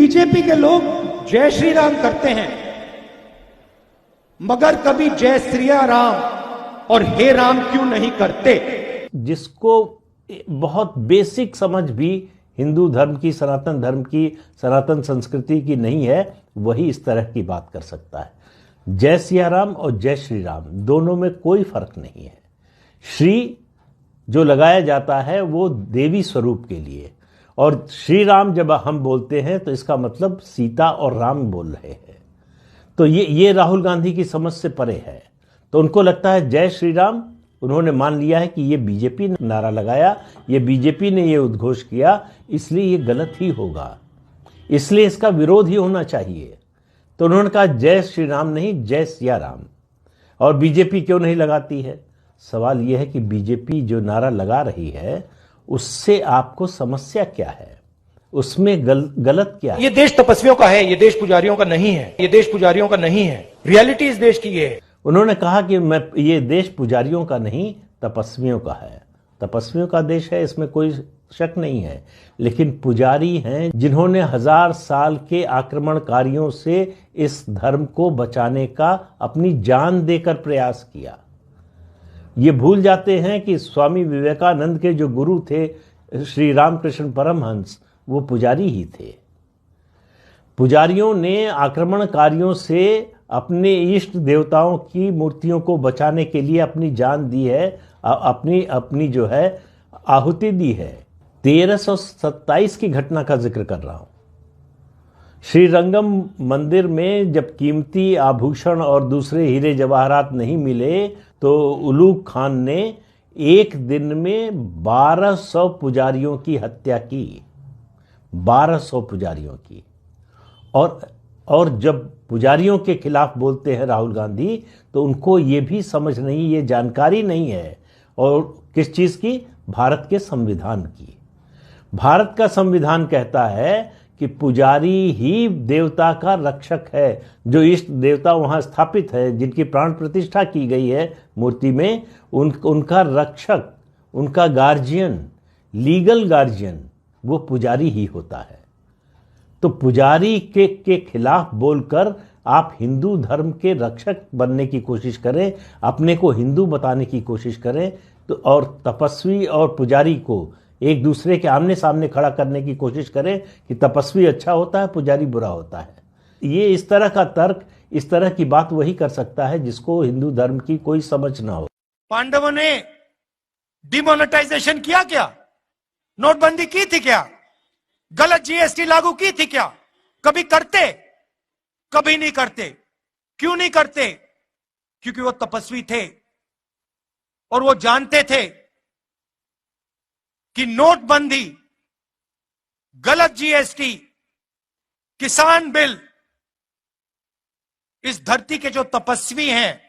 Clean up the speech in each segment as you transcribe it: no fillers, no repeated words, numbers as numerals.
BJP के लोग जय श्री राम करते हैं, मगर कभी जय श्री राम और हे राम क्यों नहीं करते। जिसको बहुत बेसिक समझ भी हिंदू धर्म की, सनातन धर्म की, सनातन संस्कृति की नहीं है, वही इस तरह की बात कर सकता है। जय सिया राम और जय श्री राम दोनों में कोई फर्क नहीं है। श्री जो लगाया जाता है वो देवी स्वरूप के लिए, और श्री राम जब हम बोलते हैं तो इसका मतलब सीता और राम बोल रहे हैं। तो ये राहुल गांधी की समझ से परे है। तो उनको लगता है जय श्री राम, उन्होंने मान लिया है कि ये बीजेपी ने नारा लगाया, ये बीजेपी ने ये उद्घोष किया, इसलिए ये गलत ही होगा, इसलिए इसका विरोध ही होना चाहिए। तो उन्होंने कहा जय श्री राम नहीं, जय सिया राम। और बीजेपी क्यों नहीं लगाती है? सवाल यह है कि बीजेपी जो नारा लगा रही है उससे आपको समस्या क्या है, उसमें गलत क्या है? ये देश तपस्वियों का है, ये देश पुजारियों का नहीं है, ये देश पुजारियों का नहीं है। रियलिटी इस देश की ये है। उन्होंने कहा कि ये देश पुजारियों का नहीं, तपस्वियों का है। तपस्वियों का देश है, इसमें कोई शक नहीं है, लेकिन पुजारी हैं जिन्होंने 1000 साल के आक्रमणकारियों से इस धर्म को बचाने का अपनी जान देकर प्रयास किया। ये भूल जाते हैं कि स्वामी विवेकानंद के जो गुरु थे श्री रामकृष्ण परमहंस, वो पुजारी ही थे। पुजारियों ने आक्रमणकारियों से अपने इष्ट देवताओं की मूर्तियों को बचाने के लिए अपनी जान दी है, अपनी जो है आहुति दी है। 1327 की घटना का जिक्र कर रहा हूं। श्रीरंगम मंदिर में जब कीमती आभूषण और दूसरे हीरे जवाहरात नहीं मिले तो उलूग खान ने एक दिन में 1200 पुजारियों की हत्या की। 1200 पुजारियों की। और जब पुजारियों के खिलाफ बोलते हैं राहुल गांधी, तो उनको ये भी समझ नहीं, ये जानकारी नहीं है। और किस चीज की? भारत के संविधान की। भारत का संविधान कहता है कि पुजारी ही देवता का रक्षक है। जो इष्ट देवता वहां स्थापित है, जिनकी प्राण प्रतिष्ठा की गई है मूर्ति में, उनका रक्षक, उनका गार्जियन, लीगल गार्जियन वो पुजारी ही होता है। तो पुजारी के खिलाफ बोलकर आप हिंदू धर्म के रक्षक बनने की कोशिश करें, अपने को हिंदू बताने की कोशिश करें, तो और तपस्वी और पुजारी को एक दूसरे के आमने सामने खड़ा करने की कोशिश करें कि तपस्वी अच्छा होता है, पुजारी बुरा होता है। ये इस तरह का तर्क, इस तरह की बात वही कर सकता है जिसको हिंदू धर्म की कोई समझ ना हो। पांडवों ने डिमोनेटाइजेशन किया क्या? नोटबंदी की थी क्या? गलत जीएसटी लागू की थी क्या? कभी करते? कभी नहीं करते। क्यों नहीं करते? क्योंकि वो तपस्वी थे और वो जानते थे कि नोटबंदी, गलत जीएसटी, किसान बिल इस धरती के जो तपस्वी हैं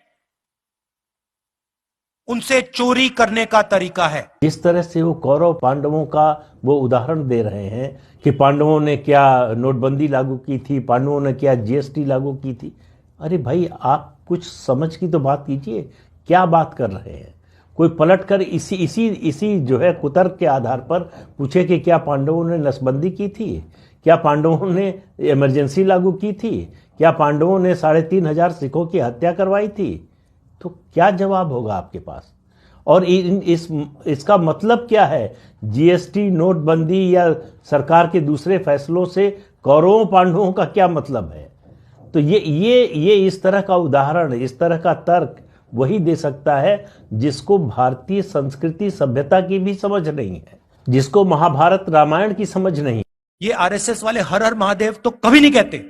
उनसे चोरी करने का तरीका है। इस तरह से वो कौरव पांडवों का वो उदाहरण दे रहे हैं कि पांडवों ने क्या नोटबंदी लागू की थी, पांडवों ने क्या जीएसटी लागू की थी। अरे भाई, आप कुछ समझ की तो बात कीजिए, क्या बात कर रहे हैं? कोई पलटकर इसी जो है कुतर्क के आधार पर पूछे कि क्या पांडवों ने नसबंदी की थी, क्या पांडवों ने इमरजेंसी लागू की थी, क्या पांडवों ने 3500 सिखों की हत्या करवाई थी, तो क्या जवाब होगा आपके पास? और इसका मतलब क्या है? जीएसटी, नोटबंदी या सरकार के दूसरे फैसलों से कौरवों पांडवों का क्या मतलब है? तो ये इस तरह का उदाहरण, इस तरह का तर्क वही दे सकता है जिसको भारतीय संस्कृति सभ्यता की भी समझ नहीं है, जिसको महाभारत रामायण की समझ नहीं। ये आरएसएस वाले हर हर महादेव तो कभी नहीं कहते।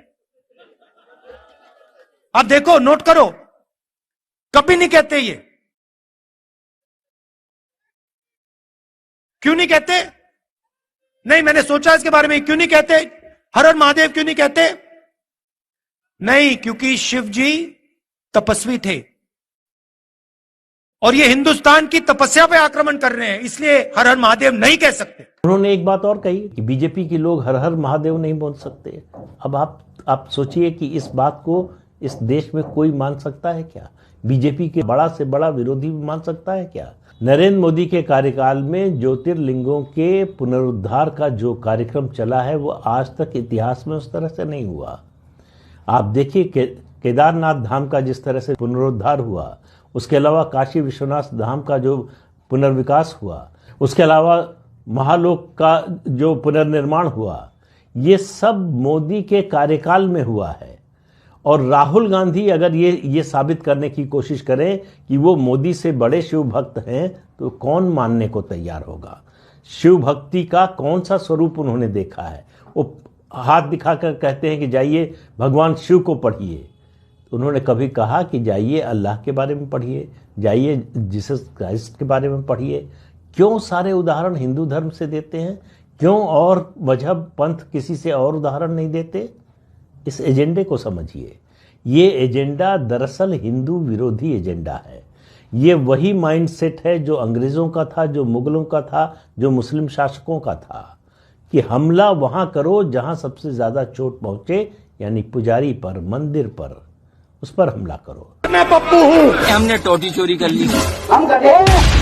आप देखो, नोट करो, कभी नहीं कहते। ये क्यों नहीं कहते? नहीं, मैंने सोचा इसके बारे में, क्यों नहीं कहते हर हर महादेव? क्यों नहीं कहते? नहीं, क्योंकि शिव जी तपस्वी थे और ये हिंदुस्तान की तपस्या पे आक्रमण कर रहे हैं, इसलिए हर हर महादेव नहीं कह सकते। उन्होंने एक बात और कही कि बीजेपी के लोग हर हर महादेव नहीं बोल सकते। अब आप सोचिए कि इस बात को इस देश में कोई मान सकता है क्या? बीजेपी के बड़ा से बड़ा विरोधी भी मान सकता है क्या? नरेंद्र मोदी के कार्यकाल में ज्योतिर्लिंगों के पुनरुद्धार का जो कार्यक्रम चला है वो आज तक इतिहास में उस तरह से नहीं हुआ। आप देखिए केदारनाथ धाम का जिस तरह से पुनरुद्धार हुआ, उसके अलावा काशी विश्वनाथ धाम का जो पुनर्विकास हुआ, उसके अलावा महालोक का जो पुनर्निर्माण हुआ, ये सब मोदी के कार्यकाल में हुआ है। और राहुल गांधी अगर ये साबित करने की कोशिश करें कि वो मोदी से बड़े शिव भक्त हैं तो कौन मानने को तैयार होगा? शिव भक्ति का कौन सा स्वरूप उन्होंने देखा है? वो हाथ दिखाकर कहते हैं कि जाइए भगवान शिव को पढ़िए। उन्होंने कभी कहा कि जाइए अल्लाह के बारे में पढ़िए, जाइए जीसस क्राइस्ट के बारे में पढ़िए? क्यों सारे उदाहरण हिंदू धर्म से देते हैं? क्यों और मजहब पंथ किसी से और उदाहरण नहीं देते? इस एजेंडे को समझिए। ये एजेंडा दरअसल हिंदू विरोधी एजेंडा है। ये वही माइंडसेट है जो अंग्रेजों का था, जो मुगलों का था, जो मुस्लिम शासकों का था कि हमला वहां करो जहां सबसे ज्यादा चोट पहुंचे, यानी पुजारी पर, मंदिर पर, उस पर हमला करो। मैं पप्पू हूँ, हमने टोटी चोरी कर ली, हम गधे।